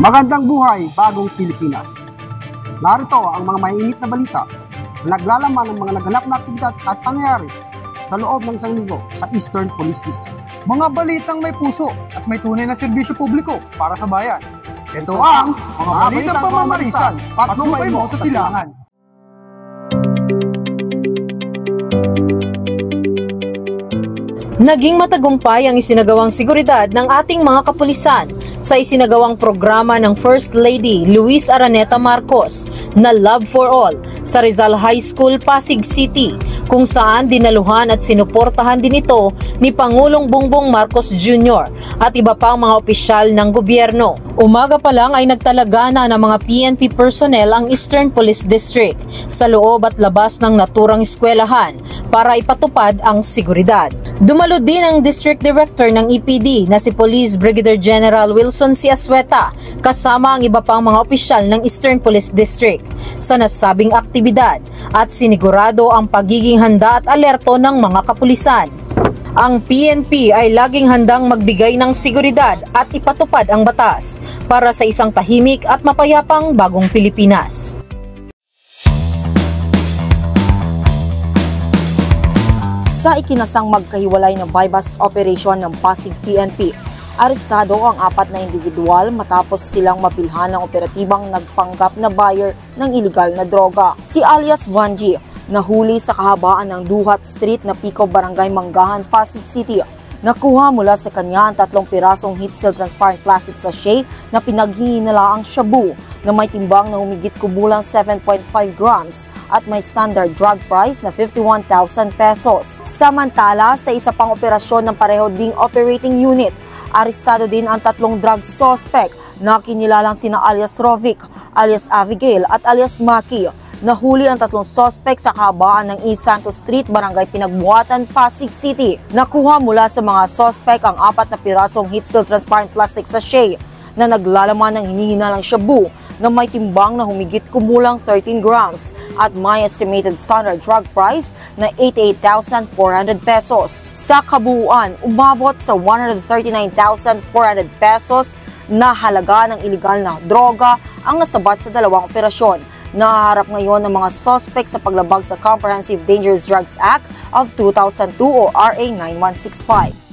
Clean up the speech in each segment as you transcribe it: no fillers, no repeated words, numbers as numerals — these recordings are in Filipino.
Magandang buhay, bagong Pilipinas. Narito ang mga mainit na balita na naglalaman ng mga naganap na aktibidad at pangyayari sa loob ng isang linggo sa Eastern Police District. Mga balitang may puso at may tunay na serbisyo publiko para sa bayan. Ito ang mga balitang pamamarisan, patnubay mo sa silangan. Naging matagumpay ang isinagawang seguridad ng ating mga kapulisan sa isinagawang programa ng First Lady Luis Araneta Marcos na Love for All sa Rizal High School, Pasig City, kung saan dinaluhan at sinuportahan din ito ni Pangulong Bongbong Marcos Jr. at iba pang mga opisyal ng gobyerno. Umaga pa lang ay nagtalaga na ng mga PNP personnel ang Eastern Police District sa loob at labas ng naturang eskwelahan para ipatupad ang seguridad. Dumalo din ang District Director ng EPD na si Police Brigadier General Wilson C. Asueta kasama ang iba pang mga opisyal ng Eastern Police District sa nasabing aktibidad at sinigurado ang pagiging handa at alerto ng mga kapulisan. Ang PNP ay laging handang magbigay ng seguridad at ipatupad ang batas para sa isang tahimik at mapayapang bagong Pilipinas. Sa ikinasang magkahiwalay na bypass operation ng Pasig PNP, arestado ang 4 na individual matapos silang mabilhan ng operatibang nagpanggap na buyer ng iligal na droga. Si alias Vanji, nahuli sa kahabaan ng Duhat Street na Pico, Barangay Manggahan, Pasig City. Nakuha mula sa kanya ang 3 pirasong heat seal transparent plastic sachet na pinaghihinalaang shabu na may timbang na humigit kumulang 7.5 grams at may standard drug price na 51,000 pesos. Samantala, sa isa pang operasyon ng pareho ding operating unit, arestado din ang 3 drug suspect na kinilalang sina alias Rovic, alias Abigail at alias Maki. Nahuli ang 3 suspect sa kahabaan ng East Santos Street, Barangay Pinagbuhatan, Pasig City. Nakuha mula sa mga suspect ang 4 na pirasong heat seal transparent plastic sachet na naglalaman ng hinihinalang shabu na may timbang na humigit kumulang 13 grams at may estimated standard drug price na 88,400 pesos. Sa kabuuan, umabot sa 139,400 pesos na halaga ng iligal na droga ang nasabat sa 2 operasyon. Nahaharap ngayon ng mga suspect sa paglabag sa Comprehensive Dangerous Drugs Act of 2002 o RA 9165.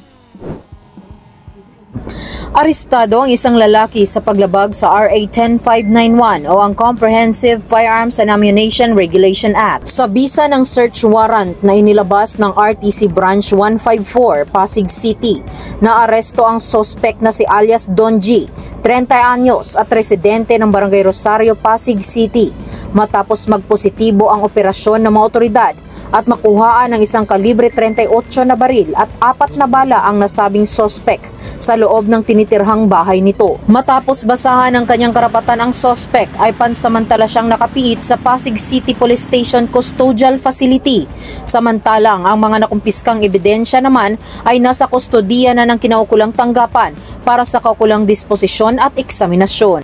Arestado ang isang lalaki sa paglabag sa RA 10591 o ang Comprehensive Firearms and Ammunition Regulation Act. Sa bisa ng search warrant na inilabas ng RTC Branch 154, Pasig City, naaresto ang suspect na si alias Don G, 30 anyos at residente ng Barangay Rosario, Pasig City, matapos magpositibo ang operasyon ng mga otoridad at makuhaan ng isang kalibre 38 na baril at 4 na bala ang nasabing suspect sa loob ng tinitirhang bahay nito. Matapos basahan ng kanyang karapatan ang suspect ay pansamantala siyang nakapiit sa Pasig City Police Station Custodial Facility. Samantalang ang mga nakumpiskang ebidensya naman ay nasa kustodiya na ng kinaukulang tanggapan para sa kaukulang disposisyon at eksaminasyon.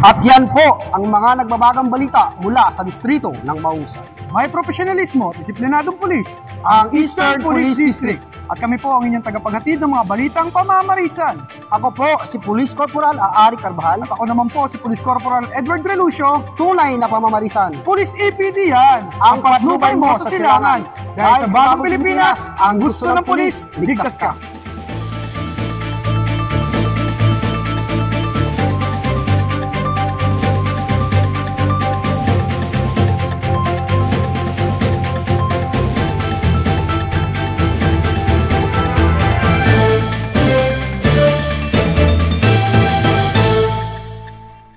At yan po ang mga nagbabagang balita mula sa distrito ng Mahusay. May profesionalismo at disiplinadong pulis, Ang Eastern Police District. At kami po ang inyong tagapaghatid ng mga balitang pamamarisan. Ako po si Police Corporal Aari Carvajal. At ako naman po si Police Corporal Edward Relucio. Tunay na pamamarisan. Police EPD yan, Ang patnubay mo sa silangan. Dahil sa bagong Pilipinas, ang gusto ng pulis, ligtas ka.